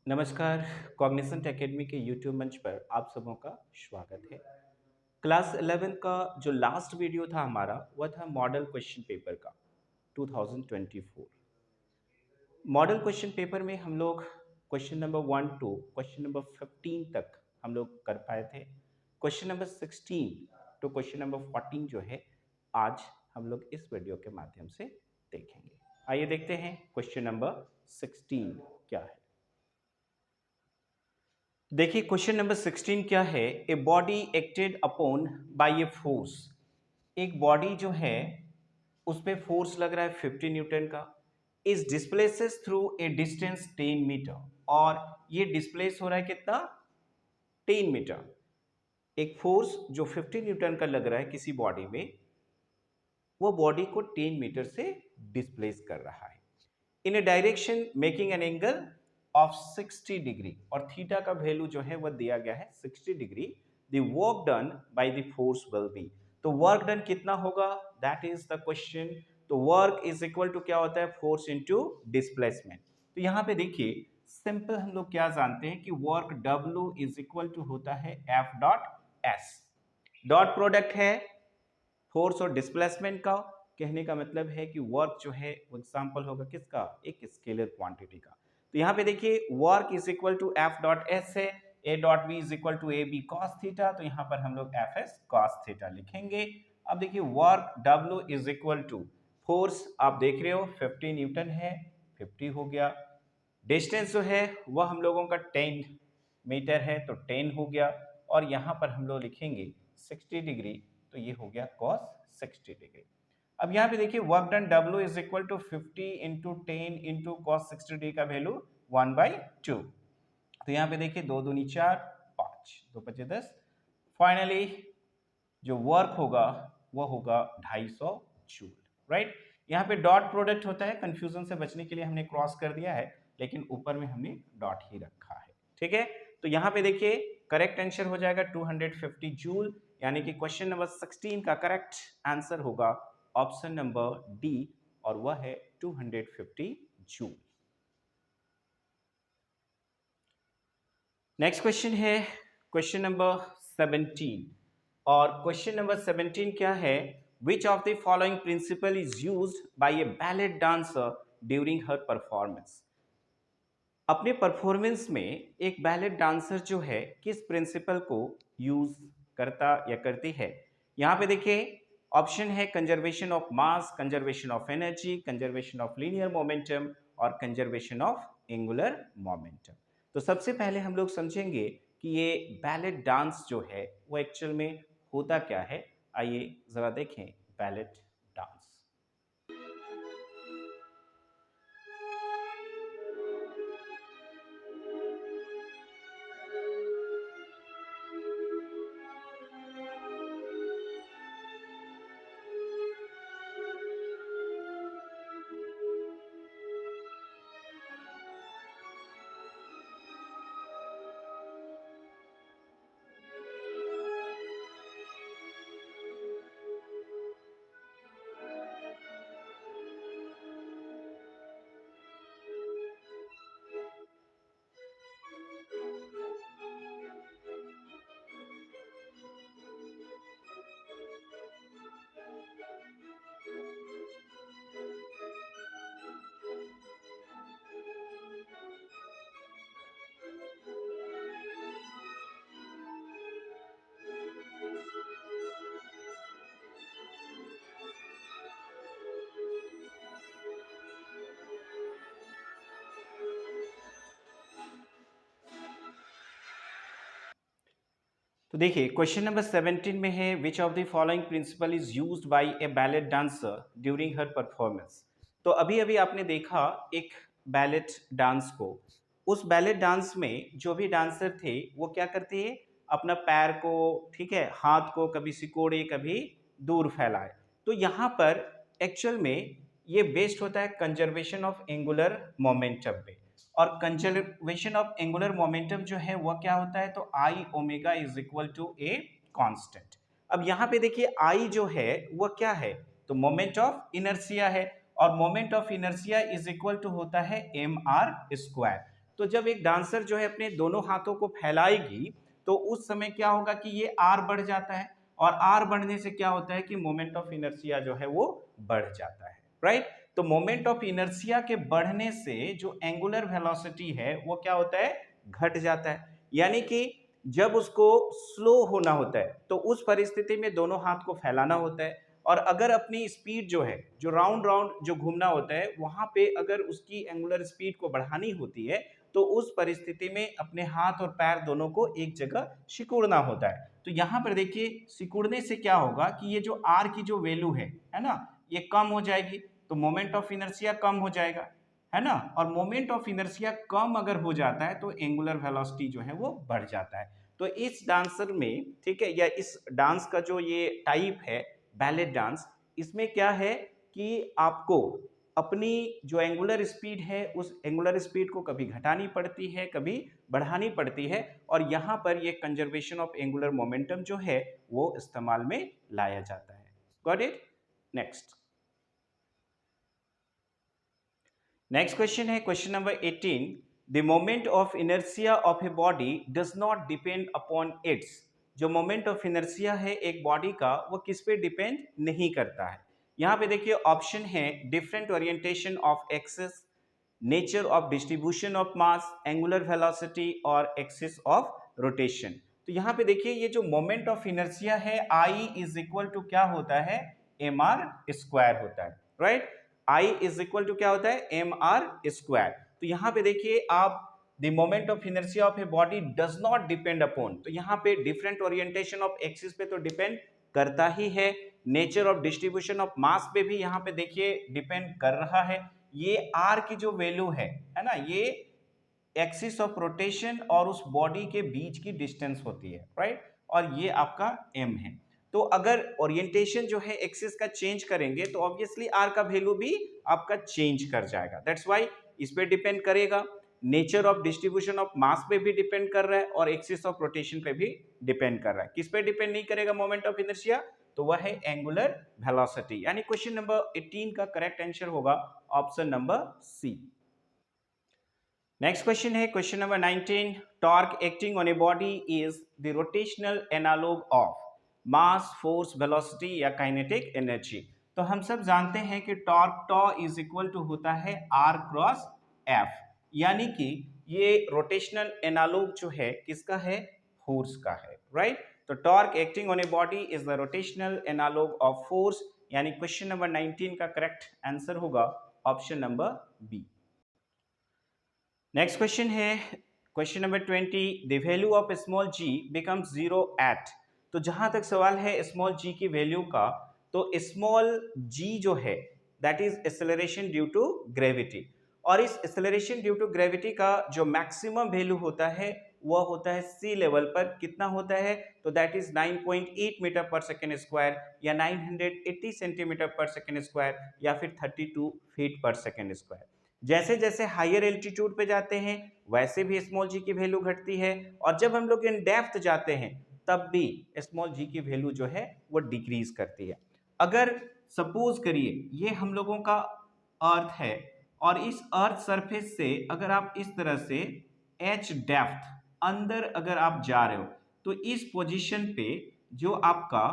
नमस्कार। Cognisant academy के YouTube मंच पर आप सबों का स्वागत है। क्लास 11 का जो लास्ट वीडियो था हमारा वह था मॉडल क्वेश्चन पेपर का 2024। मॉडल क्वेश्चन पेपर में हम लोग question number 1 to question number 15 तक हम लोग कर पाए थे। Question number 16 to question number 14 जो है आज हम लोग इस वीडियो के माध्यम से देखेंगे। आइए देखते हैं क्वेश्चन नंबर 16 क्या है। देखिए क्वेश्चन नंबर 16 क्या है। A body acted upon bye a force. एक बॉडी जो है उस पे फोर्स लग रहा है 50 न्यूटन का। Is displaces through a distance 10 metre. और ये डिस्प्लेस हो रहा है कितना, 10 मीटर। एक फोर्स जो 50 न्यूटन का लग रहा है किसी बॉडी में, वो बॉडी को 10 मीटर से डिस्प्लेस कर रहा है in a direction making an angle of 60 degree. और थीटा का वैल्यू जो है वह दिया गया है 60 degree. The work done by the force will be. तो वर्क डन कितना होगा, दैट इज द क्वेश्चन। तो वर्क इज इक्वल टू क्या होता है, फोर्स इनटू डिस्प्लेसमेंट। तो यहाँ पे देखिए सिंपल हम लोग क्या जानते हैं कि work W is equal to होता है F dot S। Dot product है फोर्स और डिस्प्लेसमेंट का। कहने का मतलब है कि वर्क जो है वो एग्जाम्पल होगा किसका, एक स्केलर क्वांटिटी का। तो यहाँ पे देखिए work is equal to F dot S है, A dot B is equal to AB cos theta. तो यहाँ पर हम लोग FS cos थीटा लिखेंगे। अब देखिए work W is equal to force, आप देख रहे हो 50 न्यूटन है, 50 हो गया। डिस्टेंस जो है वह हम लोगों का 10 मीटर है तो 10 हो गया। और यहाँ पर हम लोग लिखेंगे 60 डिग्री, तो ये हो गया cos 60 डिग्री। अब यहाँ पे देखिए work done W is equal to 50 into 10 into cos 60 degree का वैल्यू 1/2। तो यहाँ पे देखिए 2 दूनी 4, 5 2 5 10। फाइनली जो वर्क होगा वो होगा 250 जूल। राइट, यहाँ पे डॉट प्रोडक्ट होता है, कंफ्यूजन से बचने के लिए हमने क्रॉस कर दिया है, लेकिन ऊपर में हमने डॉट ही रखा है। ठीक है, तो यहाँ पे देखिए करेक्ट आंसर हो जाएगा 250 जूल। यानी कि क्वेश्चन नंबर 16 का करेक्ट आंसर होगा ऑप्शन नंबर डी, और वह है 250 जूल। नेक्स्ट क्वेश्चन है क्वेश्चन नंबर 17। और क्वेश्चन नंबर 17 क्या है, which of the following principle is used by a ballet dancer during her performance. अपने परफॉर्मेंस में एक बैले डांसर जो है किस प्रिंसिपल को यूज करता या करती है। यहाँ पे देखिए ऑप्शन है conservation of mass, conservation of energy, conservation of linear momentum और कंजर्वेशन ऑफ एंगुलर मोमेंटम। तो सबसे पहले हम लोग समझेंगे कि ये बैलेट डांस जो है वो एक्चुअल में होता क्या है। आइए जरा देखें बैलेट डांस। तो देखिए क्वेश्चन नंबर 17 में है which of the following principle is used by a ballet dancer during her performance. तो अभी अभी आपने देखा एक बैलेट डांस को। उस बैलेट डांस में जो भी डांसर थे वो क्या करते हैं, अपना पैर को, ठीक है, हाथ को कभी सिकोड़े कभी दूर फैलाए। तो यहाँ पर एक्चुअल में ये बेस्ड होता है कंजर्वेशन ऑफ एंगुलर मोमेंटम पे। और कंजर्वेशन ऑफ एंगुलर मोमेंटम जो है वह क्या होता है, तो I omega is equal to a constant. अब यहाँ पे देखिए आई जो है वह क्या है, तो मोमेंट ऑफ इनर्शिया है। और moment of inertia is equal to होता है एम आर स्क्वायर। तो जब एक डांसर जो है अपने दोनों हाथों को फैलाएगी तो उस समय क्या होगा कि ये आर बढ़ जाता है, और आर बढ़ने से क्या होता है कि मोमेंट ऑफ इनर्शिया जो है वो बढ़ जाता है, राइट। तो मोमेंट ऑफ इनर्शिया के बढ़ने से जो एंगुलर वेलोसिटी है वो क्या होता है, घट जाता है। यानी कि जब उसको स्लो होना होता है तो उस परिस्थिति में दोनों हाथ को फैलाना होता है, और अगर अपनी स्पीड जो है, जो राउंड राउंड जो घूमना होता है, वहां पे अगर उसकी एंगुलर स्पीड को बढ़ानी होती है तो उस परिस्थिति में अपने हाथ और पैर दोनों को एक जगह सिकुड़ना होता है। तो यहाँ पर देखिए सिकुड़ने से क्या होगा कि ये जो आर की जो वैल्यू है ना, ये कम हो जाएगी, तो मोमेंट ऑफ इनर्शिया कम हो जाएगा, है ना। और मोमेंट ऑफ इनर्शिया कम अगर हो जाता है तो एंगुलर वेलोसिटी जो है वो बढ़ जाता है। तो इस डांसर में, ठीक है, या इस डांस का जो ये टाइप है बैले डांस, इसमें क्या है कि आपको अपनी जो एंगुलर स्पीड है उस एंगुलर स्पीड को कभी घटानी पड़ती है, कभी बढ़ानी पड़ती है, और यहाँ पर ये कंजर्वेशन ऑफ एंगुलर मोमेंटम जो है वो इस्तेमाल में लाया जाता है। Got it? नेक्स्ट क्वेश्चन है question number 18। The moment of inertia of a body does not depend upon its. जो मोमेंट ऑफ इनर्शिया है एक बॉडी का वो किस पे डिपेंड नहीं करता है। यहाँ पे देखिए ऑप्शन है different orientation of axis, nature of distribution of mass, angular velocity और एक्सिस ऑफ रोटेशन। तो यहाँ पे देखिए ये जो मोमेंट ऑफ इनर्शिया है आई इज इक्वल टू क्या होता है, एम आर स्क्वायर होता है, right. I is equal to क्या होता है, एम आर स्क्वायर। तो यहाँ पे देखिए आप the moment of inertia of a body does not depend upon, तो यहाँ पे डिफरेंट ओरिएंटेशन ऑफ एक्सिस पे तो डिपेंड करता ही है, nature of distribution of mass पे भी यहाँ पे देखिए डिपेंड कर रहा है, ये आर की जो वैल्यू है ना, ये एक्सिस ऑफ रोटेशन और उस बॉडी के बीच की डिस्टेंस होती है, राइट, और ये आपका एम है। तो अगर ओरिएंटेशन जो है एक्सिस का चेंज करेंगे तो ऑब्वियसली आर का वैल्यू भी आपका चेंज कर जाएगा, दैट्स व्हाई इस पे डिपेंड करेगा, nature of distribution of mass पे भी डिपेंड कर रहा है और एक्सिस ऑफ रोटेशन पे भी डिपेंड कर रहा है। किस पे डिपेंड नहीं करेगा मोमेंट ऑफ इनर्शिया, तो वह है एंगुलर वेलोसिटी। यानी क्वेश्चन नंबर 18 का करेक्ट आंसर होगा option number C. Next question है question number 19। Torque acting on a body is the rotational analog of mass, force, velocity या काइनेटिक एनर्जी। तो हम सब जानते हैं कि torque tau is equal to होता है आर क्रॉस एफ, यानी कि ये रोटेशनल एनालॉग जो है किसका है, फोर्स का है, राइट। तो torque acting on a body is the rotational analog of force, यानी क्वेश्चन नंबर 19 का करेक्ट आंसर होगा option number B. Next question है question number 20। The value of small G becomes zero at. तो जहां तक सवाल है स्मॉल जी की वैल्यू का, तो स्मॉल जी जो है that is acceleration due to gravity, और इस एक्सेलरेशन ड्यू टू ग्रेविटी का जो मैक्सिमम वैल्यू होता है वह होता है सी लेवल पर, कितना होता है, तो दैट इज 9.8 मीटर पर सेकेंड स्क्वायर या 980 सेंटीमीटर पर सेकेंड स्क्वायर या फिर 32 फीट पर सेकेंड स्क्वायर। जैसे जैसे हायर एल्टीट्यूड पे जाते हैं वैसे भी स्मॉल जी की वैल्यू घटती है, और जब हम लोग इन डेप्थ जाते हैं तब भी स्मॉल जी की वैल्यू जो है वो डिक्रीज करती है। अगर सपोज करिए ये हम लोगों का अर्थ है, और इस अर्थ सरफेस से अगर आप इस तरह से एच डेप्थ अंदर अगर आप जा रहे हो तो इस पोजीशन पे जो आपका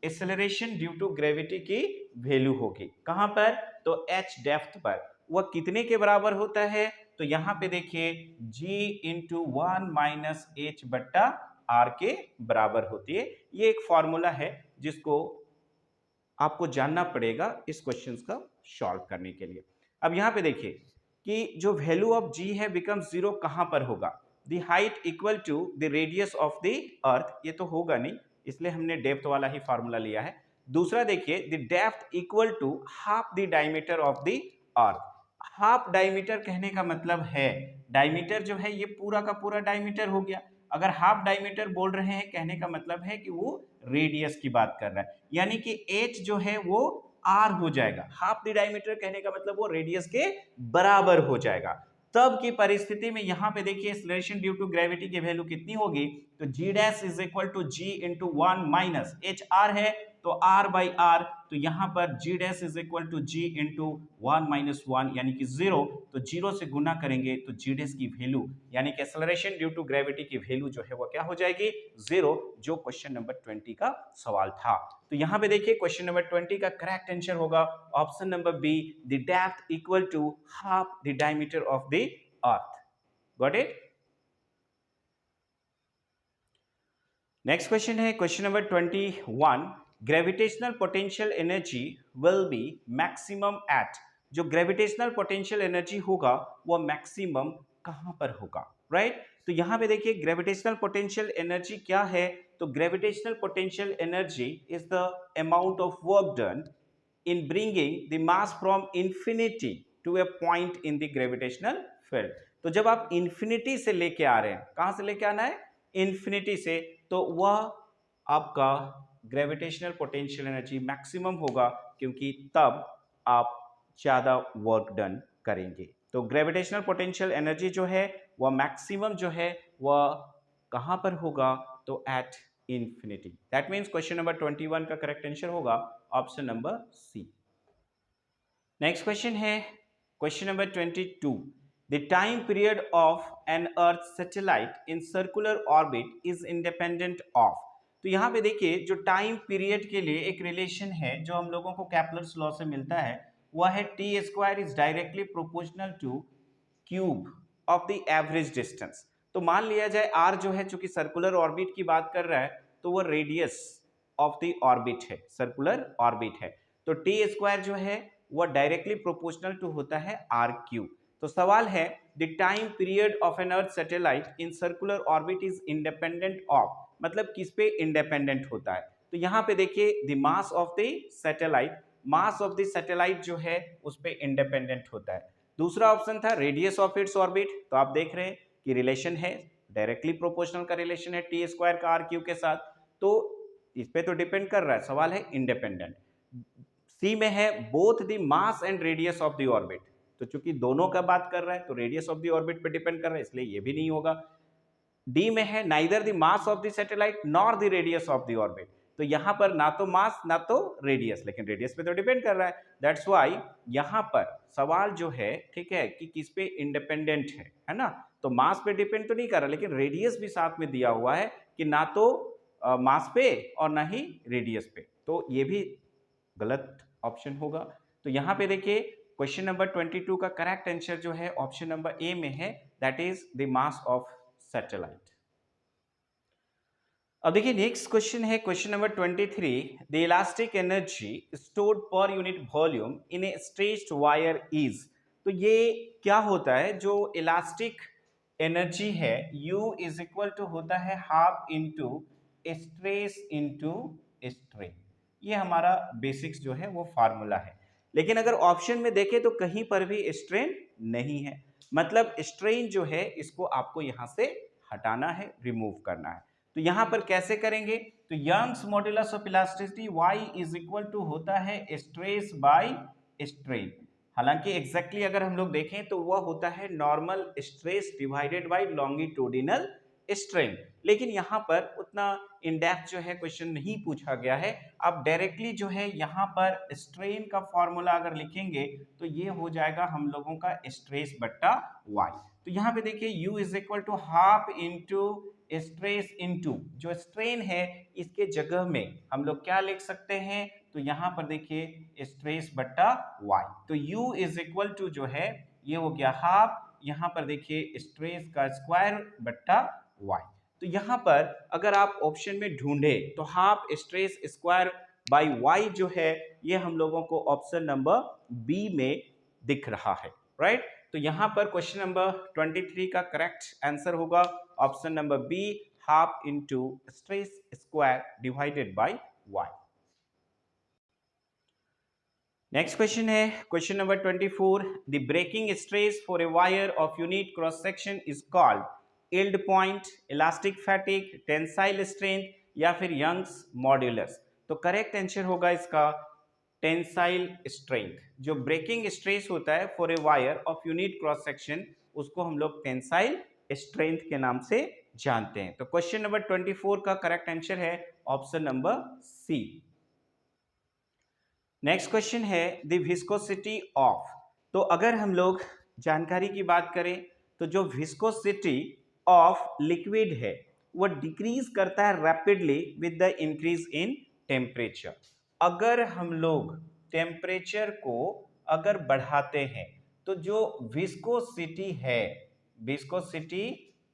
एक्सेलरेशन ड्यू टू ग्रेविटी की वैल्यू होगी कहां पर, तो एच डेप्थ पर, वह कितने के बराबर होता है, तो यहां पे देखिए g इंटू 1 माइनस एच बट्टा आर के बराबर होती है। ये एक फॉर्मूला है जिसको आपको जानना पड़ेगा इस क्वेश्चन का सॉल्व करने के लिए। अब यहाँ पे देखिए कि जो वैल्यू ऑफ g है बिकम्स जीरो कहां पर होगा, the height equal to the radius of the earth, ये तो होगा नहीं इसलिए हमने डेप्थ वाला ही फॉर्मूला लिया है। दूसरा देखिए the depth equal to half the diameter of the earth. Half diameter कहने का मतलब है डायमीटर जो है ये पूरा का पूरा डायमीटर हो गया, अगर हाफ डायमीटर बोल रहे हैं कहने का मतलब है कि वो रेडियस की बात कर रहा है, यानी कि h जो है वो r हो जाएगा। हाफ द डायमीटर कहने का मतलब वो रेडियस के बराबर हो जाएगा। तब की परिस्थिति में यहाँ पे देखिए एक्सेलरेशन ड्यू टू ग्रेविटी की वैल्यू कितनी होगी, तो g dash is equal to g into 1 minus H R है तो r बाई आर, तो यहाँ पर g dash is equal to g into 1 minus 1 यानी कि 0, तो 0 से गुना करेंगे तो g डैश की वैल्यू यानी कि एक्सेलरेशन ड्यू टू ग्रेविटी की वैल्यू जो है वो क्या हो जाएगी 0, जो क्वेश्चन नंबर 20 का सवाल था। तो यहाँ पे देखिए क्वेश्चन नंबर 20 का करेक्ट आंसर होगा option number B, the depth equal to half the diameter of the earth. Got it? Next question है question number 21, gravitational potential energy will be maximum at, जो ग्रेविटेशनल पोटेंशियल एनर्जी होगा वो maximum कहां पर होगा, right? तो यहां पे देखिए ग्रेविटेशनल पोटेंशियल एनर्जी क्या है, तो gravitational potential energy is the amount of work done in bringing the mass from infinity to a point in the gravitational field। तो जब आप इंफिनिटी से लेके आ रहे हैं, कहां से लेके आना है? इंफिनिटी से, तो वह आपका ग्रेविटेशनल पोटेंशियल एनर्जी मैक्सिमम होगा, क्योंकि तब आप ज्यादा वर्क डन करेंगे। तो ग्रेविटेशनल पोटेंशियल एनर्जी जो है वह मैक्सिमम जो है वह कहां पर होगा, तो at infinity. That means question number 21 का करेक्ट आंसर होगा option number C. Next question है question number 22, the time period of an earth satellite in circular orbit is independent of. तो यहाँ पे देखिए जो टाइम पीरियड के लिए एक रिलेशन है जो हम लोगों को कैप्लर्स लॉ से मिलता है, वह है T square is directly proportional two cube of the average distance. तो मान लिया जाए आर जो है चूंकि सर्कुलर ऑर्बिट की बात कर रहा है, तो वो रेडियस ऑफ द ऑर्बिट है, सर्कुलर ऑर्बिट है, तो टी स्क्वायर जो है वो डायरेक्टली प्रोपोर्शनल टू होता है आर क्यूब। तो सवाल है the time period of an earth satellite in circular orbit is independent of, मतलब किस पे इंडिपेंडेंट होता है? तो यहाँ पे देखिए the mass of the satellite, mass of the satellite जो है उस पे इंडिपेंडेंट होता है। दूसरा ऑप्शन था रेडियस ऑफ इट्स ऑर्बिट, तो आप देख रहे हैं कि रिलेशन है डायरेक्टली प्रोपोर्शनल का रिलेशन है टी स्क्वायर का आर क्यूब के साथ, तो इस पे तो डिपेंड कर रहा है, सवाल है इंडिपेंडेंट। सी में है both the mass and radius of the orbit, तो चूंकि दोनों का बात कर रहा है तो रेडियस ऑफ द ऑर्बिट पे डिपेंड कर रहा है, इसलिए ये भी नहीं होगा। डी में है neither the mass of the satellite nor the radius of the orbit, तो यहां पर ना तो मास ना तो रेडियस, लेकिन रेडियस पे तो डिपेंड कर रहा है। दैट्स व्हाई यहां पर सवाल जो है ठीक है कि किस पे इंडिपेंडेंट है ना, तो मास पे डिपेंड तो नहीं कर रहा, लेकिन रेडियस भी साथ में दिया हुआ है कि ना तो मास पे और ना ही रेडियस पे, तो ये भी गलत ऑप्शन होगा। तो यहाँ पे देखिए क्वेश्चन नंबर 22 का करेक्ट आंसर जो है ऑप्शन नंबर ए में है, that is the mass of satellite. अब देखिए नेक्स्ट क्वेश्चन है question number 23, the elastic energy stored per unit volume in A stretched wire is. तो ये क्या होता है, जो इलास्टिक एनर्जी है U इज इक्वल टू होता है half into stress into strain. ये हमारा बेसिक्स जो है वो फार्मूला है, लेकिन अगर ऑप्शन में देखें तो कहीं पर भी स्ट्रेन नहीं है, मतलब स्ट्रेन जो है इसको आपको यहां से हटाना है, रिमूव करना है। तो यहां पर कैसे करेंगे, तो Young's modulus of elasticity Y is equal to होता है स्ट्रेस बाय स्ट्रेन। हालांकि एग्जैक्टली अगर हम लोग देखें तो वह होता है normal stress divided by longitudinal strain, लेकिन यहाँ पर उतना इन डेप्थ जो है क्वेश्चन नहीं पूछा गया है। आप डायरेक्टली जो है यहाँ पर स्ट्रेन का फॉर्मूला अगर लिखेंगे तो ये हो जाएगा हम लोगों का स्ट्रेस बट्टा वाई। तो यहाँ पे देखिए U is equal to half into stress into जो स्ट्रेन है इसके जगह में हम लोग क्या लिख सकते हैं, तो यहाँ पर देखिए स्ट्रेस बट्टा वाई। तो U इज इक्वल टू जो है ये हो गया हाफ, यहाँ पर देखिए स्ट्रेस का स्क्वायर बट्टा वाई। तो यहाँ पर अगर आप ऑप्शन में ढूंढे तो half stress square by Y जो है ये हम लोगों को ऑप्शन नंबर बी में दिख रहा है, राइट? तो यहाँ पर क्वेश्चन नंबर 23 का करेक्ट आंसर होगा option number B, half into stress square divided by Y. Next question है question number 24, the breaking stress for a wire of unit cross section is called yield point, elastic fatigue, tensile strength या फिर Young's modulus. तो correct answer होगा इसका tensile strength. जो breaking stress होता है for a wire of unit cross section उसको हम लोग टेंसाइल स्ट्रेंथ के नाम से जानते हैं। तो क्वेश्चन नंबर 24 का करेक्ट आंसर है option number C. Next question है द विस्कोसिटी ऑफ। तो अगर हम लोग जानकारी की बात करें तो जो विस्कोसिटी ऑफ लिक्विड है वो डिक्रीज करता है rapidly with the increase in temperature. अगर हम लोग टेम्परेचर को अगर बढ़ाते हैं तो जो विस्कोसिटी है, विस्कोसिटी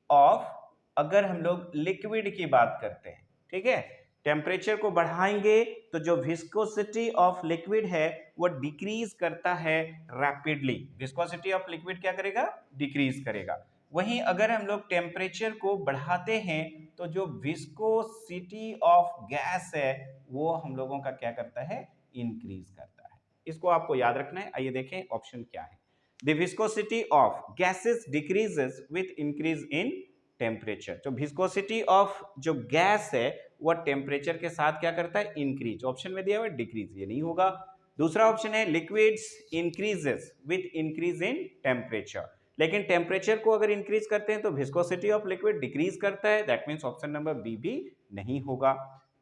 ऑफ, अगर हम लोग लिक्विड की बात करते हैं, ठीक है, टेम्परेचर को बढ़ाएंगे तो जो विस्कोसिटी ऑफ लिक्विड है वो डिक्रीज करता है रैपिडली। विस्कोसिटी ऑफ लिक्विड क्या करेगा? डिक्रीज करेगा। वहीं अगर हम लोग टेम्परेचर को बढ़ाते हैं तो जो विस्कोसिटी ऑफ गैस है वो हम लोगों का क्या करता है? इंक्रीज करता है। इसको आपको याद रखना है। आइए देखें ऑप्शन क्या है। The viscosity of gases decreases with increase in temperature. जो विस्कोसिटी ऑफ जो गैस है वो टेम्परेचर के साथ क्या करता है? इंक्रीज। ऑप्शन में दिया हुआ डिक्रीज, ये नहीं होगा। दूसरा ऑप्शन है liquids increases with increase in temperature. लेकिन टेम्परेचर को अगर इंक्रीज करते हैं तो विस्कोसिटी ऑफ लिक्विड डिक्रीज करता है। That means option number B भी नहीं होगा।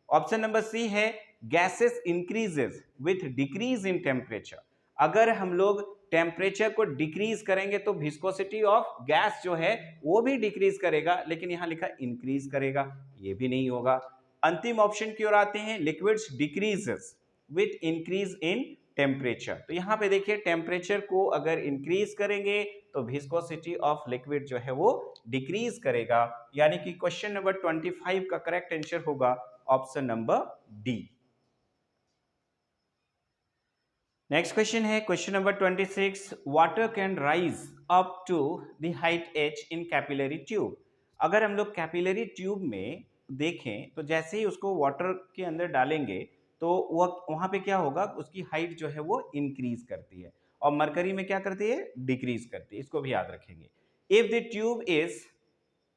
ऑप्शन नंबर सी है gases increases with decrease in temperature. अगर हम लोग टेम्परेचर को डिक्रीज करेंगे तो विस्कोसिटी ऑफ गैस जो है वो भी डिक्रीज करेगा, लेकिन यहां लिखा इंक्रीज करेगा, ये भी नहीं होगा। अंतिम ऑप्शन की ओर आते हैं liquids decreases with increase in temperature. तो यहां पे देखिए टेम्परेचर को अगर इंक्रीज करेंगे तो विस्कोसिटी ऑफ लिक्विड जो है वो डिक्रीज करेगा। यानी कि क्वेश्चन नंबर 25 का करेक्ट आंसर होगा option number D. Next question है question number 26। Water can rise up to the height h in capillary tube. अगर हम लोग कैपिलरी ट्यूब में देखें तो जैसे ही उसको वाटर के अंदर डालेंगे तो वहां पे क्या होगा? उसकी हाइट जो है वो इंक्रीज करती है, और मरकरी में क्या करती है? डिक्रीज करती है। इसको भी याद रखेंगे। If the tube is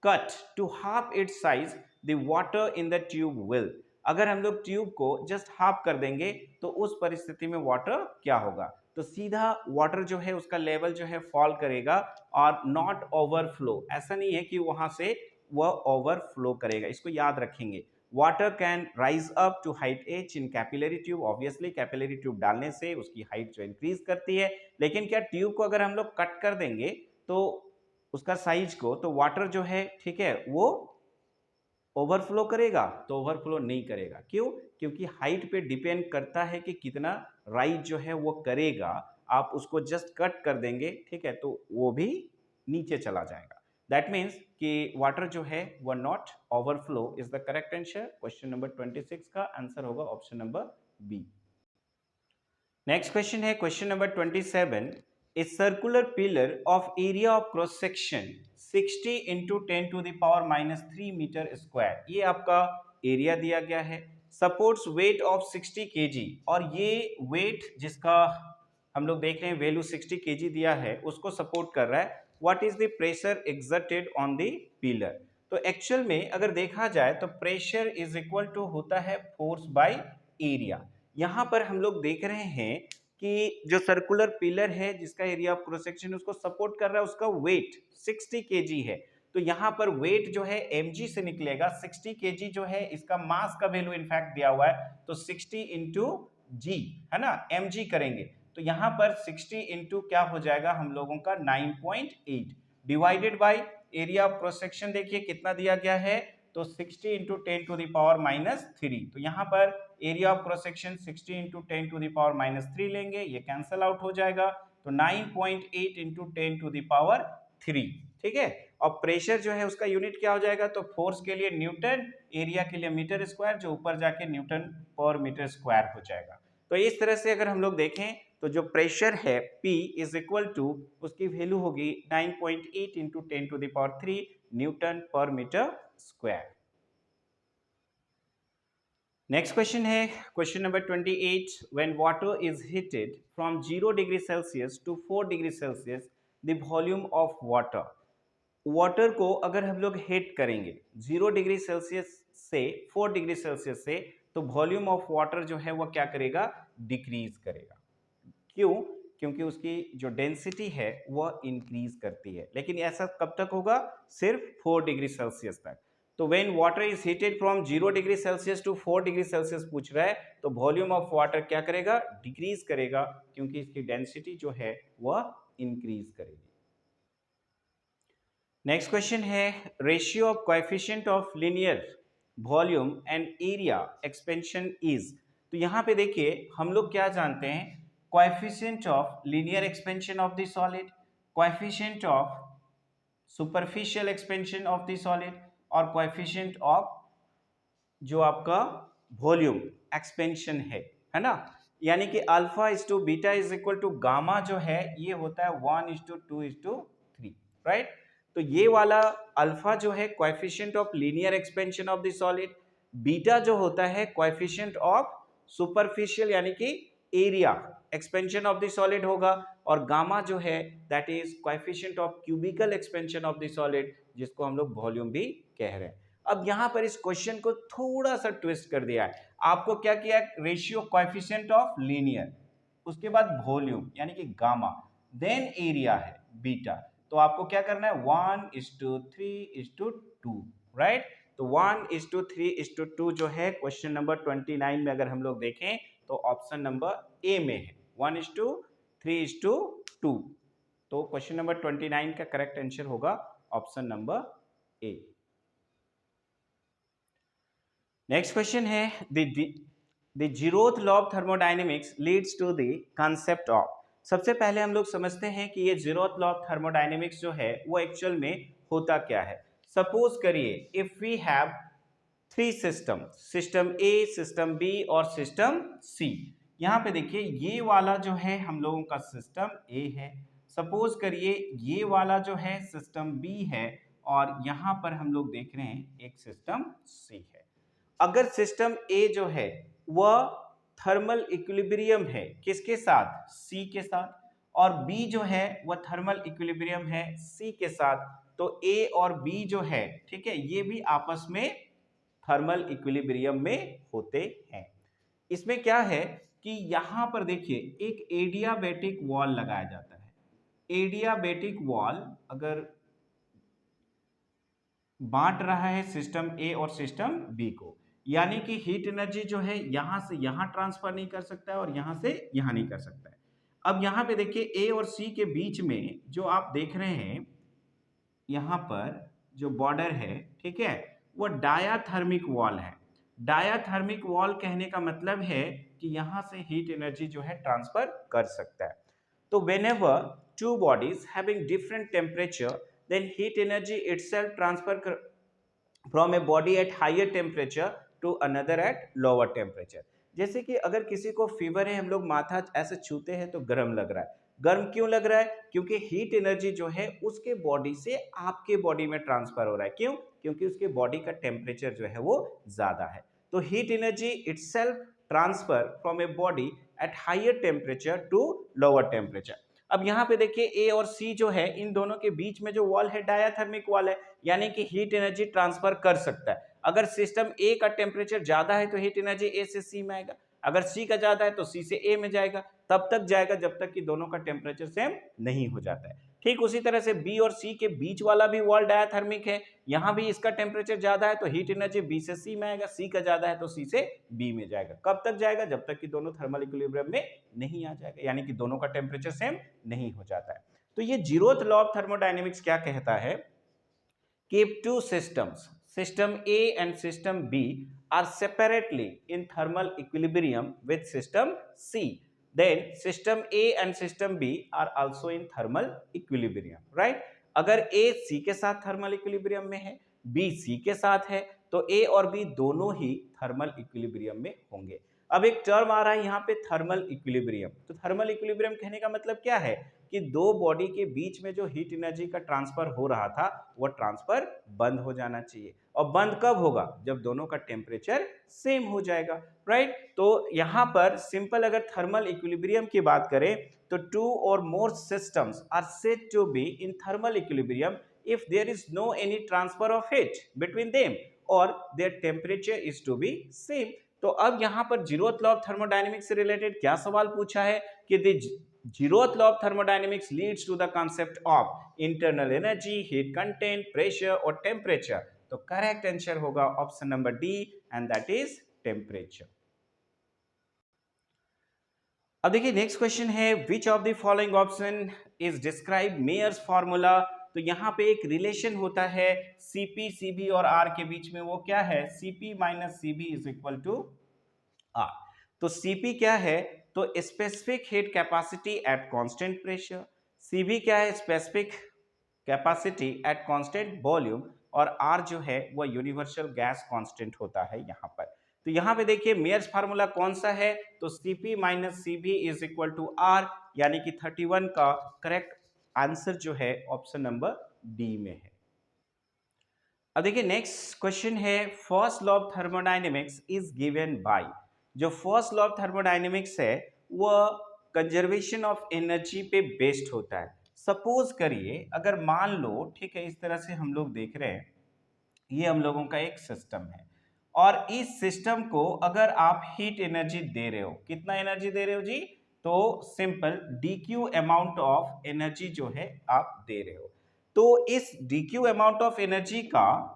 cut to half its size the water in the tube will. अगर हम लोग ट्यूब को जस्ट हाफ कर देंगे तो उस परिस्थिति में वाटर क्या होगा? तो सीधा वाटर जो है उसका लेवल जो है फॉल करेगा और नॉट ओवरफ्लो। ऐसा नहीं है कि वहां से वह ओवरफ्लो करेगा, इसको याद रखेंगे। Water can rise up to height h in capillary tube. Obviously capillary tube डालने से उसकी हाइट जो इंक्रीज करती है, लेकिन क्या ट्यूब को अगर हम लोग कट कर देंगे तो उसका साइज को, तो वाटर जो है, ठीक है, वो ओवरफ्लो करेगा? तो ओवरफ्लो नहीं करेगा। क्यों? क्योंकि हाइट पे डिपेंड करता है कि कितना राइज जो है वो करेगा। आप उसको जस्ट कट कर देंगे, ठीक है, तो वो भी नीचे चला जाएगा। दैट मीन्स कि वाटर जो है वो not overflow is the correct answer. Question number 26 का आंसर होगा option number B. Next question है question number 27। A circular pillar of area of cross section 60 into 10 to the power -3 meter square. ये आपका area दिया गया है। Supports weight of 60 KG, और ये वेट जिसका हम लोग देख रहे हैं वैल्यू 60 केजी दिया है उसको सपोर्ट कर रहा है। What is the pressure exerted on the pillar. तो एक्चुअल में अगर देखा जाए तो प्रेशर इज इक्वल टू होता है फोर्स बाय एरिया। यहाँ पर हम लोग देख रहे हैं कि जो सर्कुलर पिलर है जिसका एरिया ऑफ क्रॉस सेक्शन उसको सपोर्ट कर रहा है, उसका वेट 60 केजी है। तो यहाँ पर वेट जो है mg से निकलेगा। 60 केजी जो है इसका मास का वैल्यू इनफैक्ट दिया हुआ है, तो 60 इंटू जी है ना, mg करेंगे तो यहाँ पर 60 इंटू क्या हो जाएगा हम लोगों का 9.8 divided by area of cross section. देखिए कितना दिया गया है, तो 60 इंटू 10 टू द पावर -3। तो यहाँ पर area of cross section 60 into 10 to the power -3 लेंगे, ये कैंसल आउट हो जाएगा। तो 9.8 इंटू 10 टू द पावर 3, ठीक है। और प्रेशर जो है उसका यूनिट क्या हो जाएगा? तो फोर्स के लिए न्यूटन, एरिया के लिए मीटर स्क्वायर, जो ऊपर जाके न्यूटन पर मीटर स्क्वायर हो जाएगा। तो इस तरह से अगर हम लोग देखें तो जो प्रेशर है P इज इक्वल टू, उसकी वैल्यू होगी 9.8 into 10 to the power 3 newton पर मीटर स्क्वायर। नेक्स्ट क्वेश्चन है question number 28। When water is heated from 0 degree Celsius to 4 degree Celsius the volume of water. Water को अगर हम लोग heat करेंगे 0 degree Celsius से 4 डिग्री सेल्सियस से, तो वॉल्यूम ऑफ वाटर जो है वो क्या करेगा? डिक्रीज करेगा। क्यों? क्योंकि उसकी जो डेंसिटी है वो इंक्रीज करती है। लेकिन ऐसा कब तक होगा? सिर्फ 4 डिग्री सेल्सियस तक। तो when water is heated from 0 degree Celsius to 4 degree Celsius पूछ रहा है, तो वॉल्यूम ऑफ वाटर क्या करेगा, डिक्रीज करेगा, क्योंकि इसकी डेंसिटी जो है वह इंक्रीज करेगी। नेक्स्ट क्वेश्चन है ratio of coefficient of linear volume and area expansion is. तो यहाँ पे देखिए हम लोग क्या जानते हैं, coefficient of linear expansion of the solid, coefficient of superficial expansion of the solid और कोएफिशिएंट ऑफ जो आपका वॉल्यूम एक्सपेंशन है ना। यानी कि alpha is to beta is equal to gamma जो है ये होता है 1:2:3, राइट। तो ये वाला अल्फा जो है coefficient of linear expansion of the solid, beta जो होता है कोएफिशिएंट ऑफ सुपरफिशियल यानी कि area expansion of the solid होगा, और गामा जो है that is coefficient of cubicle expansion of the solid, जिसको हम लोग वॉल्यूम भी कह रहे हैं। अब यहां पर इस क्वेश्चन को थोड़ा सा ट्विस्ट कर दिया है, आपको क्या किया, रेशियो कोएफिशिएंट ऑफ लीनियर, उसके बाद वॉल्यूम यानी कि गामा, देन एरिया है बीटा, तो आपको क्या करना है 1:3:2, राइट। तो 1:3:2 जो है क्वेश्चन नंबर 29 में अगर हम लोग देखें तो ऑप्शन नंबर ए में है 1:3:2। तो क्वेश्चन नंबर 29 का करेक्ट आंसर होगा option number A. Next question है the zeroth law of thermodynamics leads to the concept of. सबसे पहले हम लोग समझते हैं कि ये जीरोथ लॉ ऑफ थर्मोडायनेमिक्स जो है वो एक्चुअल में होता क्या है। सपोज करिए if we have 3 system, system A, system B और सिस्टम सी। यहाँ पे देखिए ये वाला जो है हम लोगों का सिस्टम ए है, सपोज करिए ये वाला जो है सिस्टम बी है, और यहाँ पर हम लोग देख रहे हैं एक सिस्टम सी है। अगर सिस्टम ए जो है वह थर्मल इक्विलिब्रियम है किसके साथ, सी के साथ, और बी जो है वह थर्मल इक्विलिब्रियम है सी के साथ, तो ए और बी जो है ठीक है ये भी आपस में थर्मल इक्विलिब्रियम में होते हैं। इसमें क्या है कि यहां पर देखिए एक एडियाबैटिक वॉल लगाया जाता है। एडियाबैटिक वॉल अगर बांट रहा है सिस्टम ए और सिस्टम बी को, यानी कि हीट एनर्जी जो है यहां से यहां ट्रांसफर नहीं कर सकता है और यहां से यहां नहीं कर सकता है। अब यहां पे देखिए ए और सी के बीच में जो आप देख रहे हैं यहां पर जो बॉर्डर है ठीक है वो डायाथर्मिक वॉल है। डायाथर्मिक वॉल कहने का मतलब है कि यहां से हीट एनर्जी जो है ट्रांसफर कर सकता है। तो whenever two bodies having different temperature then heat energy itself transfer from a body at higher temperature to another at lower temperature। जैसे कि अगर किसी को फीवर है, हम लोग माथा ऐसे छूते हैं तो गर्म लग रहा है। गर्म क्यों लग रहा है, क्योंकि हीट एनर्जी जो है उसके बॉडी से आपके बॉडी में ट्रांसफर हो रहा है। क्यों, क्योंकि उसके बॉडी का टेम्परेचर जो है वो ज्यादा है। तो heat energy itself transfer from a body at higher temperature to lower temperature. अब यहाँ पे देखिए ए और सी जो है इन दोनों के बीच में जो वॉल है डायाथर्मिक वॉल है, यानी कि हीट एनर्जी ट्रांसफर कर सकता है। अगर सिस्टम ए का टेम्परेचर ज्यादा है तो हीट एनर्जी ए से सी में आएगा, अगर सी का ज्यादा है तो सी से ए में जाएगा, तब तक जाएगा जब तक कि दोनों का टेम्परेचर सेम नहीं हो जाता है। ठीक उसी तरह से बी और सी के बीच वाला भी वॉल डायाथर्मिक है, यहाँ भी इसका टेम्परेचर ज्यादा है तो हीट एनर्जी बी से सी में आएगा, सी का ज्यादा है तो सी से बी में जाएगा। कब तक जाएगा, जब तक कि दोनों थर्मल इक्विलिब्रियम में नहीं आ जाएगा, यानी कि दोनों का टेम्परेचर सेम नहीं हो जाता है। तो ये जीरोथ लॉ ऑफ थर्मोडायनेमिक्स क्या कहता है कि if two systems, system A and system B are separately in thermal equilibrium with system C, then system A and system B are also in thermal equilibrium, right? अगर A C के साथ thermal equilibrium में है, B C के साथ है, तो A और B दोनों ही थर्मल इक्विलिब्रियम में होंगे। अब एक टर्म आ रहा है यहाँ पे थर्मल इक्विलिब्रियम। तो थर्मल इक्विलिब्रियम कहने का मतलब क्या है कि दो बॉडी के बीच में जो हीट एनर्जी का ट्रांसफर हो रहा था वो ट्रांसफर बंद हो जाना चाहिए। और बंद कब होगा, जब दोनों का टेम्परेचर सेम हो जाएगा, राइट। तो यहाँ पर सिंपल अगर थर्मल इक्विलिब्रियम की बात करें तो two or more systems are said to be in thermal equilibrium if there is no any transfer of heat between them or their temperature is to be same। तो अब यहाँ पर zeroth law of thermodynamics से related क्या सवाल पूछा है कि the zeroth law of thermodynamics leads to the concept of internal energy, heat content, pressure और टेम्परेचर तो करेक्ट आंसर होगा option number D and that is temperature. अब देखिए नेक्स्ट क्वेश्चन है which of the following option is describe Mayer's formula. तो यहाँ पे एक रिलेशन होता है सीपी सीबी और आर के बीच में, वो क्या है, CP minus CB is equal to R. तो सीपी क्या है, तो specific heat capacity at constant pressure, CB क्या है, specific capacity at constant volume, और आर जो है वो यूनिवर्सल गैस कांस्टेंट होता है यहाँ पर। तो यहाँ पे देखिए मेयर्स फार्मूला कौन सा है, तो Cp minus Cv is equal to R, यानी कि 31 का करेक्ट आंसर जो है ऑप्शन नंबर डी में है। अब देखिए नेक्स्ट क्वेश्चन है first law of thermodynamics is given bye. जो फर्स्ट लॉ ऑफ थर्मोडायनेमिक्स है वह कंजर्वेशन ऑफ एनर्जी पे बेस्ड होता है। सपोज करिए अगर मान लो, ठीक है, इस तरह से हम लोग देख रहे हैं, ये हम लोगों का एक सिस्टम है और इस सिस्टम को अगर आप हीट एनर्जी दे रहे हो, कितना एनर्जी दे रहे हो जी, तो simple dq amount of energy जो है आप दे रहे हो। तो इस dq अमाउंट ऑफ एनर्जी का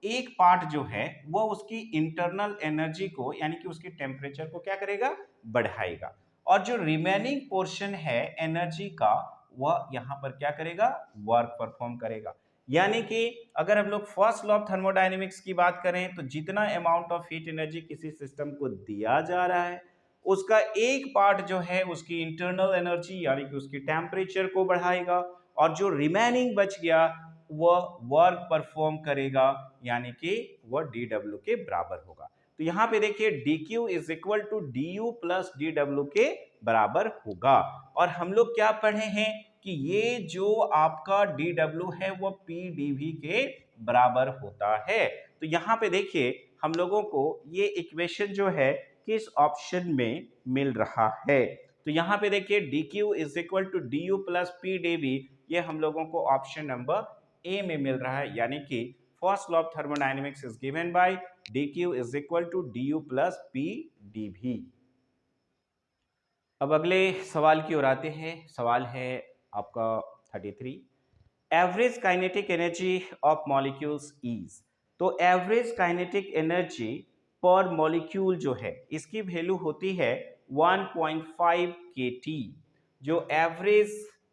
एक पार्ट जो है वो उसकी इंटरनल एनर्जी को यानी कि उसकी टेम्परेचर को क्या करेगा, बढ़ाएगा, और जो रिमेनिंग पोर्शन है एनर्जी का वह यहां पर क्या करेगा, वर्क परफॉर्म करेगा। यानी कि अगर हम लोग फर्स्ट लॉ ऑफ थर्मोडायनेमिक्स की बात करें तो जितना अमाउंट ऑफ हीट एनर्जी किसी सिस्टम को दिया जा रहा है उसका एक पार्ट जो है उसकी इंटरनल एनर्जी यानी कि उसकी टेम्परेचर को बढ़ाएगा, और जो रिमेनिंग बच गया वह वर्क परफॉर्म करेगा यानी कि वह dw के बराबर होगा। तो यहाँ पे देखिए dq is equal to du plus dw के बराबर होगा, और हम लोग क्या पढ़े हैं कि ये जो आपका dw है वह pdv के बराबर होता है। तो यहाँ पे देखिए हम लोगों को ये इक्वेशन जो है किस ऑप्शन में मिल रहा है, तो यहाँ पे देखिए dq is equal to du plus pdv, ये हम लोगों को ऑप्शन नंबर ए में मिल रहा है, यानी कि first law of thermodynamics is given by dq is equal to du plus pdv। अब अगले सवाल की ओर आते हैं। सवाल है आपका 33, average kinetic energy of molecules is. तो average kinetic energy per molecule जो है इसकी वैल्यू होती है 1.5 kT। जो average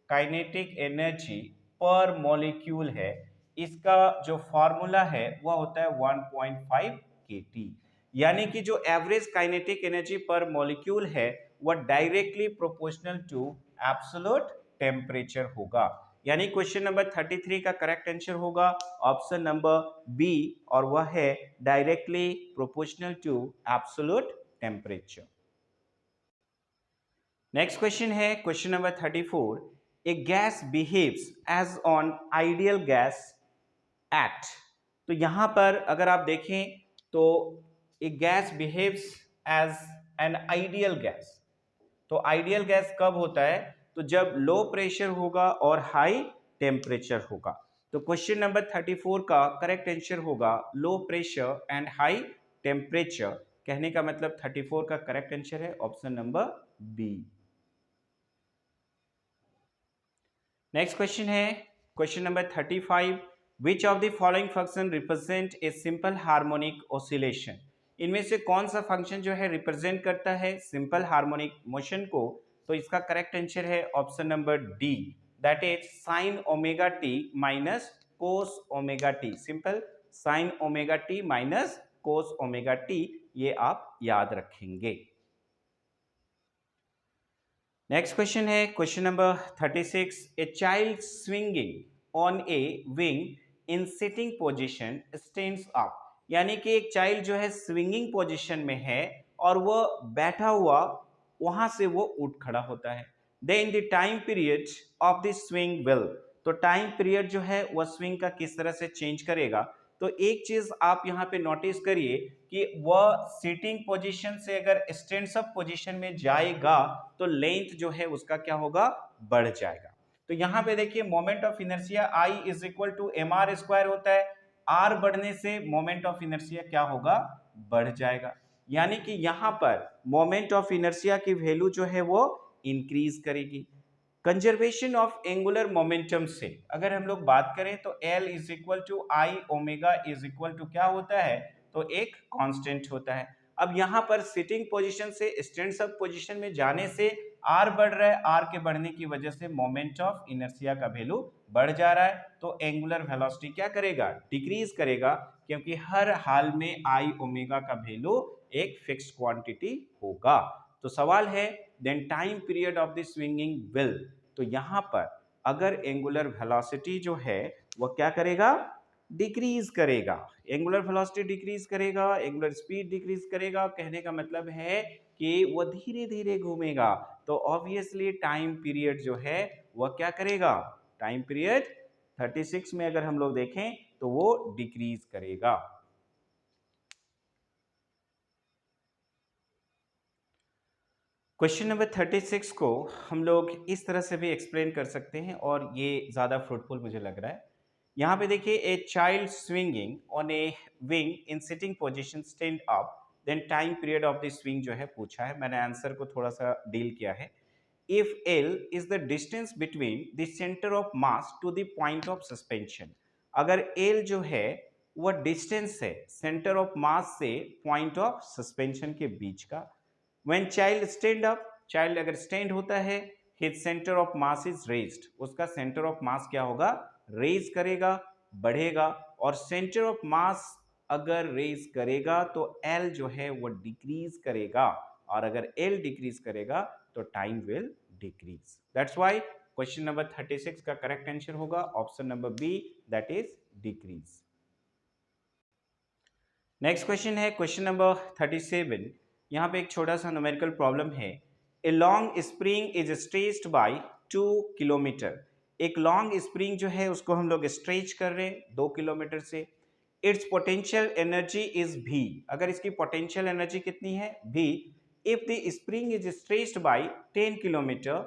kinetic energy per molecule है इसका जो फॉर्मूला है वह होता है 1.5 kT, यानी कि जो average kinetic energy per molecule है वह directly proportional to absolute temperature होगा। यानी क्वेश्चन नंबर 33 का करेक्ट आंसर होगा ऑप्शन नंबर बी, और वह है directly proportional to absolute temperature. Next question है question number 34, a gas behaves as an ideal gas at. तो यहां पर अगर आप देखें तो a gas behaves as an ideal gas. तो आइडियल गैस कब होता है, तो जब लो प्रेशर होगा और हाई टेम्परेचर होगा। तो क्वेश्चन नंबर 34 का करेक्ट आंसर होगा low pressure and high temperature. कहने का मतलब 34 का करेक्ट आंसर है option number B. Next question है question number 35, which of the following function represent a simple harmonic oscillation. इनमें से कौन सा फंक्शन जो है रिप्रेजेंट करता है सिंपल हार्मोनिक मोशन को, तो इसका करेक्ट आंसर है option number D, that is sine omega T minus cos omega T. Simple sine omega T minus cos omega T, ये आप याद रखेंगे। नेक्स्ट क्वेश्चन है question number 36, A child swinging on a wing in sitting position stands up. यानी कि एक child जो है स्विंगिंग पोजीशन में है और वो बैठा हुआ वहां से वो उठ खड़ा होता है। Then the time period of the swing will. तो टाइम पीरियड जो है वह स्विंग का किस तरह से चेंज करेगा। तो एक चीज आप यहाँ पे नोटिस करिए कि वह सिटिंग पोजीशन से अगर स्टैंड्स अप पोजीशन में जाएगा तो लेंथ जो है उसका क्या होगा, बढ़ जाएगा। तो यहाँ पे देखिए moment of inertia I is equal to mr square होता है, r बढ़ने से मोमेंट ऑफ इनर्शिया क्या होगा, बढ़ जाएगा। यानी कि यहाँ पर मोमेंट ऑफ इनर्शिया की वैल्यू जो है वो इंक्रीज करेगी। कंजर्वेशन ऑफ एंगुलर मोमेंटम से अगर हम लोग बात करें तो L is equal to I omega is equal to क्या होता है, तो एक कांस्टेंट होता है। अब यहाँ पर सिटिंग पोजीशन से स्टैंड अप पोजीशन में जाने से R बढ़ रहा है, R के बढ़ने की वजह से मोमेंट ऑफ इनर्शिया का वैल्यू बढ़ जा रहा है, तो एंगुलर वेलोसिटी क्या करेगा, डिक्रीज करेगा, क्योंकि हर हाल में आई ओमेगा का वैल्यू एक फिक्स्ड क्वांटिटी होगा। तो सवाल है then time period of the swinging will, तो यहां पर अगर एंगुलर वेलोसिटी जो है वह क्या करेगा, डिक्रीज करेगा, एंगुलर वेलोसिटी डिक्रीज करेगा, एंगुलर स्पीड डिक्रीज करेगा, कहने का मतलब है कि वह धीरे धीरे घूमेगा, तो ऑब्वियसली टाइम पीरियड जो है वह क्या करेगा, टाइम पीरियड 36 में अगर हम लोग देखें तो वो डिक्रीज करेगा। क्वेश्चन नंबर 36 को हम लोग इस तरह से भी एक्सप्लेन कर सकते हैं और ये ज़्यादा फ्रूटफुल मुझे लग रहा है। यहाँ पे देखिए, a child swinging on a wing in sitting position stand up, then time period of the swing जो है पूछा है, मैंने आंसर को थोड़ा सा डील किया है। If L is the distance between the centre of mass to the point of suspension, अगर एल जो है वह डिस्टेंस है सेंटर ऑफ मास से पॉइंट ऑफ सस्पेंशन के बीच का। When child stand up, child अगर स्टैंड होता है, his center of mass is raised, उसका सेंटर ऑफ मास क्या होगा, रेज करेगा, बढ़ेगा, और सेंटर ऑफ मास अगर रेज करेगा तो L जो है वो डिक्रीज करेगा, और अगर L डिक्रीज करेगा तो time will decrease. That's why question number 36 का करेक्ट आंसर होगा option number B, that is decrease. Next question है क्वेश्चन नंबर 37। यहाँ पे एक छोटा सा न्यूमेरिकल प्रॉब्लम है। A long spring is stretched by 2 kilometre, एक लॉन्ग स्प्रिंग जो है उसको हम लोग स्ट्रेच कर रहे हैं 2 किलोमीटर से। Its potential energy is V, अगर इसकी पोटेंशियल एनर्जी कितनी है V, if the spring is stretched by 10 kilometre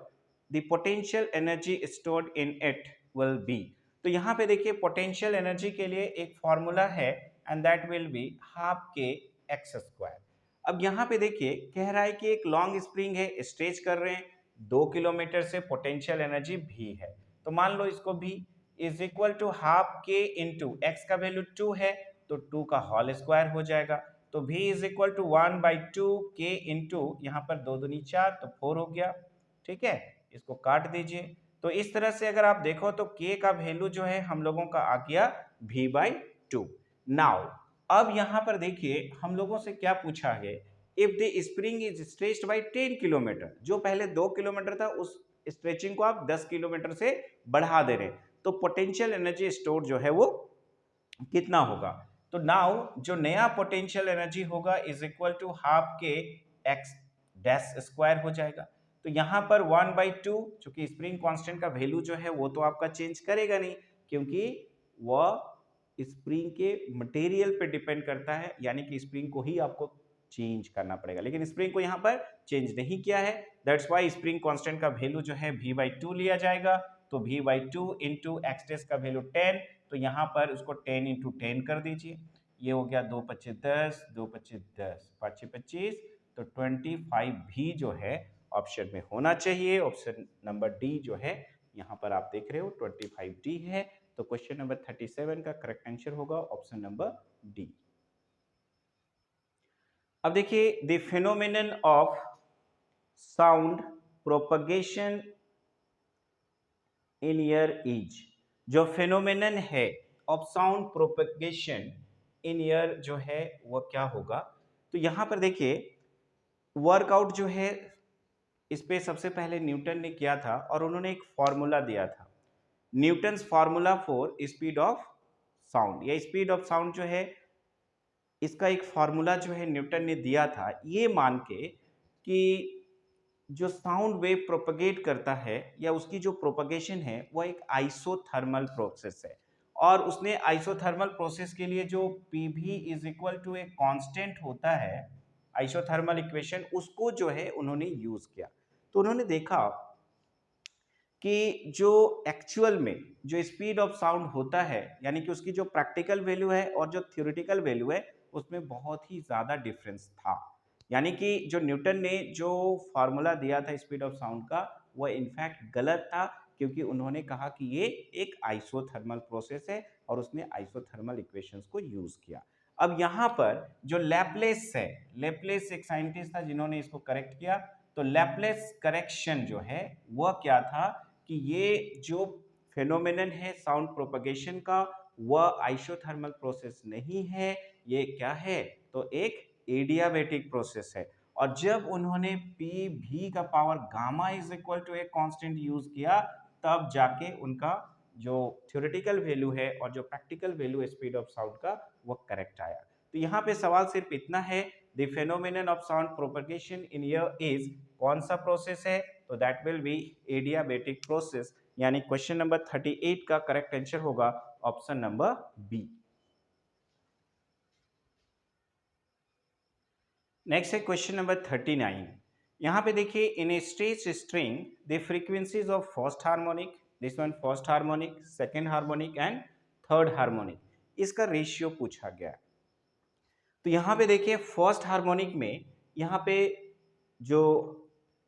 the potential energy stored in it will be. तो यहाँ पे देखिए पोटेंशियल एनर्जी के लिए एक फॉर्मूला है and that will be half के एक्स स्क्वायर। अब यहाँ पे देखिए कह रहा है कि एक लॉन्ग स्प्रिंग है, स्ट्रेच कर रहे हैं 2 किलोमीटर से, पोटेंशियल एनर्जी भी है, तो मान लो इसको भी इज इक्वल टू हाफ के इंटू एक्स का वैल्यू 2 है तो 2 का होल स्क्वायर हो जाएगा, तो v इज इक्वल टू 1/2 के इंटू यहाँ पर 2 दूनी 4 तो 4 हो गया। ठीक है, इसको काट दीजिए, तो इस तरह से अगर आप देखो तो k का वैल्यू जो है हम लोगों का आ गया v/2। नाउ अब यहां पर देखिए हम लोगों से क्या पूछा है, if the spring is stretched by 10 kilometre, जो पहले 2 किलोमीटर था उस स्ट्रेचिंग को आप 10 किलोमीटर से बढ़ा दे रहे हैं, तो पोटेंशियल एनर्जी स्टोर जो है वो कितना होगा। तो नाउ जो नया पोटेंशियल एनर्जी होगा इज इक्वल टू हाफ के एक्स डैश स्क्वायर हो जाएगा। तो यहाँ पर 1/2, चूंकि स्प्रिंग कांस्टेंट का वैल्यू जो है वो तो आपका चेंज करेगा नहीं, क्योंकि वह स्प्रिंग के मटेरियल पे डिपेंड करता है, यानी कि स्प्रिंग को ही आपको चेंज करना पड़ेगा, लेकिन स्प्रिंग को यहाँ पर चेंज नहीं किया है, दैट्स व्हाई स्प्रिंग कांस्टेंट का वैल्यू जो है v/2 लिया जाएगा। तो v/2 इंटू एक्स डैश का वैल्यू 10, तो यहाँ पर उसको 10 इंटू 10 कर दीजिए, ये हो गया 2 पच्चे 10, 2 पच्चे 10, 5 25, तो 25 भी जो है ऑप्शन में होना चाहिए। ऑप्शन नंबर डी जो है यहाँ पर आप देख रहे हो 25D है, तो क्वेश्चन नंबर 37 का करेक्ट आंसर होगा ऑप्शन नंबर डी। अब देखिए the phenomenon of sound propagation in air is, जो फिनोमिनन है of sound propagation in year जो है वो क्या होगा। तो यहां पर देखिए वर्कआउट जो है इस पे सबसे पहले न्यूटन ने किया था और उन्होंने एक फॉर्मूला दिया था, Newton's formula for speed of sound. या स्पीड ऑफ साउंड जो है इसका एक फॉर्मूला जो है न्यूटन ने दिया था, ये मान के कि जो साउंड वेव प्रोपगेट करता है या उसकी जो प्रोपगेशन है वो एक आइसोथर्मल प्रोसेस है, और उसने आइसोथर्मल प्रोसेस के लिए जो PV is equal to a constant होता है, आइसोथर्मल इक्वेशन, उसको जो है उन्होंने यूज किया। तो उन्होंने देखा कि जो एक्चुअल में जो स्पीड ऑफ साउंड होता है, यानी कि उसकी जो प्रैक्टिकल वैल्यू है और जो थ्योरेटिकल वैल्यू है उसमें बहुत ही ज्यादा डिफरेंस था। यानी कि जो न्यूटन ने जो फार्मूला दिया था स्पीड ऑफ साउंड का, वो इनफैक्ट गलत था, क्योंकि उन्होंने कहा कि ये एक आइसोथर्मल प्रोसेस है और उसने आइसोथर्मल इक्वेशंस को यूज किया। अब यहाँ पर जो लैपलेस है, लैपलेस एक साइंटिस्ट था जिन्होंने इसको करेक्ट किया। तो लैपलेस करेक्शन जो है वह क्या था कि ये जो फेनोमेनन है साउंड प्रोपगेशन का, वह आइसोथर्मल प्रोसेस नहीं है, ये क्या है, तो एक एडियाबेटिक प्रोसेस है। और जब उन्होंने पी भी का power gamma is equal to एक कांस्टेंट यूज किया, तब जाके उनका जो थ्योरेटिकल वैल्यू है और जो प्रैक्टिकल वैल्यू है स्पीड ऑफ साउंड का, वो करेक्ट आया। तो यहाँ पे सवाल सिर्फ इतना है, the phenomenon of sound propagation in air is, कौन सा प्रोसेस है, तो that will be adiabatic process. यानी क्वेश्चन नंबर 38 का करेक्ट आंसर होगा ऑप्शन नंबर बी। नेक्स्ट है क्वेश्चन नंबर 39। यहाँ पे देखिए, in a stretch string the frequencies of first harmonic, this one first harmonic, second harmonic and third harmonic, इसका ratio पूछा गया। तो यहाँ पे देखिए फर्स्ट हार्मोनिक में यहाँ पे जो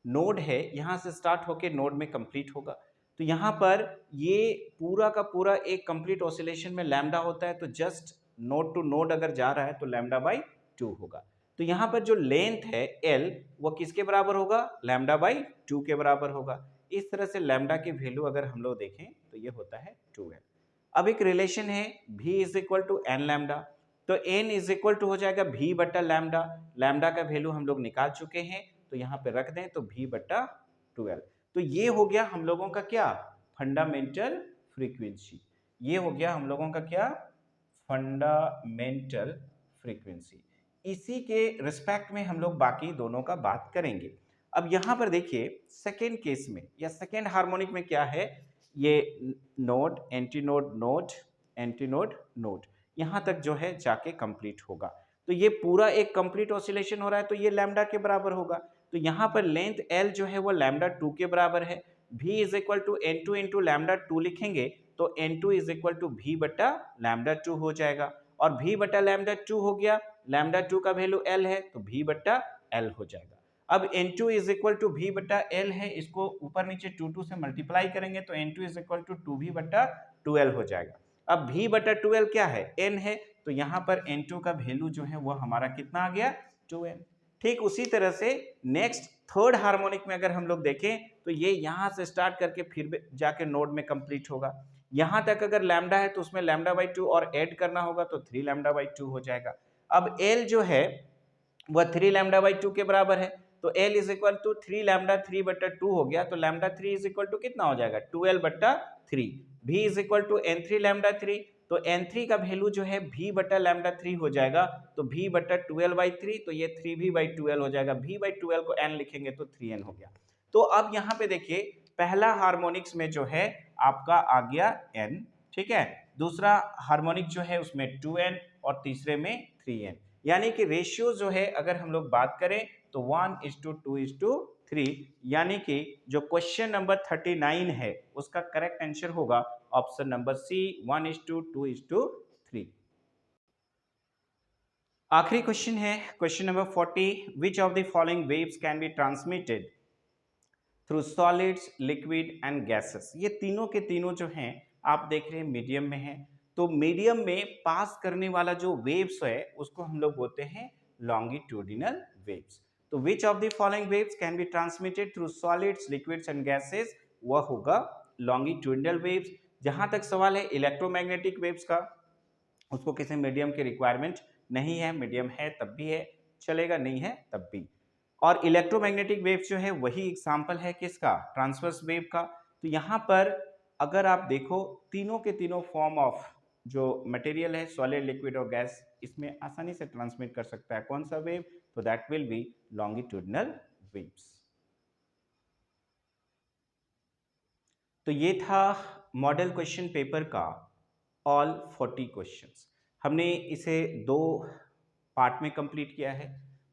नोड है यहाँ से स्टार्ट होके नोड में कंप्लीट होगा। तो यहाँ पर ये पूरा का पूरा एक कंप्लीट ऑसिलेशन में लैम्डा होता है, तो जस्ट नोड टू नोड अगर जा रहा है तो लैम्डा बाई 2 होगा। तो यहाँ पर जो लेंथ है L वो किसके बराबर होगा, लैम्डा बाई 2 के बराबर होगा। इस तरह से लैम्डा की वैल्यू अगर हम लोग देखें तो ये होता है 2L। अब एक रिलेशन है V is equal to N lambda, तो n इज इक्वल टू हो जाएगा V बट्टा लैम्डा। लैम्डा का वैल्यू हम लोग निकाल चुके हैं, तो यहाँ पे रख दें तो V बट्टा 12। तो ये हो गया हम लोगों का क्या, फंडामेंटल फ्रीक्वेंसी। ये हो गया हम लोगों का क्या, फंडामेंटल फ्रीक्वेंसी। इसी के रिस्पेक्ट में हम लोग बाकी दोनों का बात करेंगे। अब यहाँ पर देखिए सेकेंड केस में या सेकेंड हार्मोनिक में क्या है, ये node anti node node anti node node यहाँ तक जो है जाके कंप्लीट होगा। तो ये पूरा एक कंप्लीट ऑसिलेशन हो रहा है, तो ये लैम्डा के बराबर होगा। तो यहाँ पर लेंथ L जो है वो लैम्डा 2 के बराबर है। V is equal to N2 into lambda 2 लिखेंगे तो N2 is equal to V बटा लैम्डा 2 हो जाएगा। और V बटा लैम्डा 2 हो गया, लैम्डा 2 का वैल्यू L है तो V बटा L हो जाएगा। अब N2 is equal to V बटा L है, इसको ऊपर नीचे 2 से मल्टीप्लाई करेंगे तो N2 is equal to 2V बटा 2L हो जाएगा। अब V बटा 2L क्या है, N है, तो यहाँ पर N2 का वैल्यू जो है वो हमारा कितना आ गया, 2N। ठीक उसी तरह से नेक्स्ट थर्ड हार्मोनिक में अगर हम लोग देखें तो ये यहाँ से स्टार्ट करके फिर जाके नोड में कंप्लीट होगा। यहाँ तक अगर लैम्डा है तो उसमें लैम्डा बाई 2 और ऐड करना होगा तो 3 लैम्डा बाई 2 हो जाएगा। अब L जो है वह 3 लैम्डा बाई 2 के बराबर है, तो L is equal to 3 lambda 3 बट्टा 2 हो गया, तो लैम्डा 3 इज इक्वल टू कितना हो जाएगा, 2L बट्टा 3। V is equal to N3 lambda 3, तो N3 का वैल्यू जो है V बट्टा लैम्डा 3 हो जाएगा, तो V बट्टा 2L बाई 3, तो ये 3V बाई 2L हो जाएगा। V बाई 2L को N लिखेंगे तो 3N हो गया। तो अब यहाँ पे देखिए पहला हार्मोनिक्स में जो है आपका आ गया N, ठीक है, दूसरा हार्मोनिक जो है उसमें 2N और तीसरे में 3N। यानी कि रेशियो जो है अगर हम लोग बात करें तो 1:2:3, यानी कि जो क्वेश्चन नंबर 39 है उसका करेक्ट आंसर होगा ऑप्शन नंबर सी, 1:2:3। आखिरी क्वेश्चन है question number 40, which of the following waves can be transmitted through solids, liquid and gases. ये तीनों के तीनों जो हैं आप देख रहे हैं मीडियम में है, तो मीडियम में पास करने वाला जो वेव्स है उसको हम लोग बोलते हैं लॉन्गिट्यूडिनल वेव्स। तो विच of the following waves can be transmitted through solids, liquids and gases, वह होगा लॉन्गिट्यूडिनल वेव्स। जहां तक सवाल है इलेक्ट्रोमैग्नेटिक वेव्स का, उसको किसी मीडियम की रिक्वायरमेंट नहीं है, मीडियम है तब भी है चलेगा, नहीं है तब भी। और इलेक्ट्रोमैग्नेटिक वेव जो है वही एग्जांपल है किसका, ट्रांसवर्स वेव का। तो यहाँ पर अगर आप देखो तीनों के तीनों फॉर्म ऑफ जो मटेरियल है सॉलिड, लिक्विड और गैस, इसमें आसानी से ट्रांसमिट कर सकता है कौन सा वेव, तो that will B longitudinal waves. तो ये था मॉडल क्वेश्चन पेपर का ऑल 40 क्वेश्चंस। हमने इसे 2 पार्ट में कंप्लीट किया है।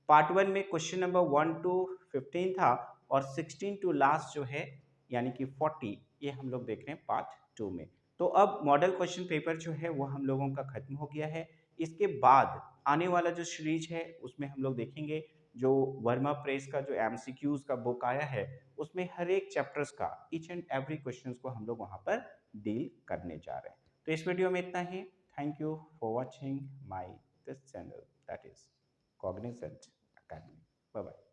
पार्ट 1 में क्वेश्चन नंबर 1 to 15 था और 16 टू लास्ट जो है यानी कि 40 ये हम लोग देख रहे हैं पार्ट 2 में। तो अब मॉडल क्वेश्चन पेपर जो है वो हम लोगों का खत्म हो गया है। इसके बाद आने वाला जो सीरीज है उसमें हम लोग देखेंगे जो वर्मा प्रेस का जो एमसीक्यूज का बुक आया है उसमें हर एक चैप्टर्स का ईच एंड एवरी क्वेश्चंस को हम लोग वहाँ पर डील करने जा रहे हैं। तो इस वीडियो में इतना ही। Thank you for watching my this channel, that is Cognizant Academy. Bye bye.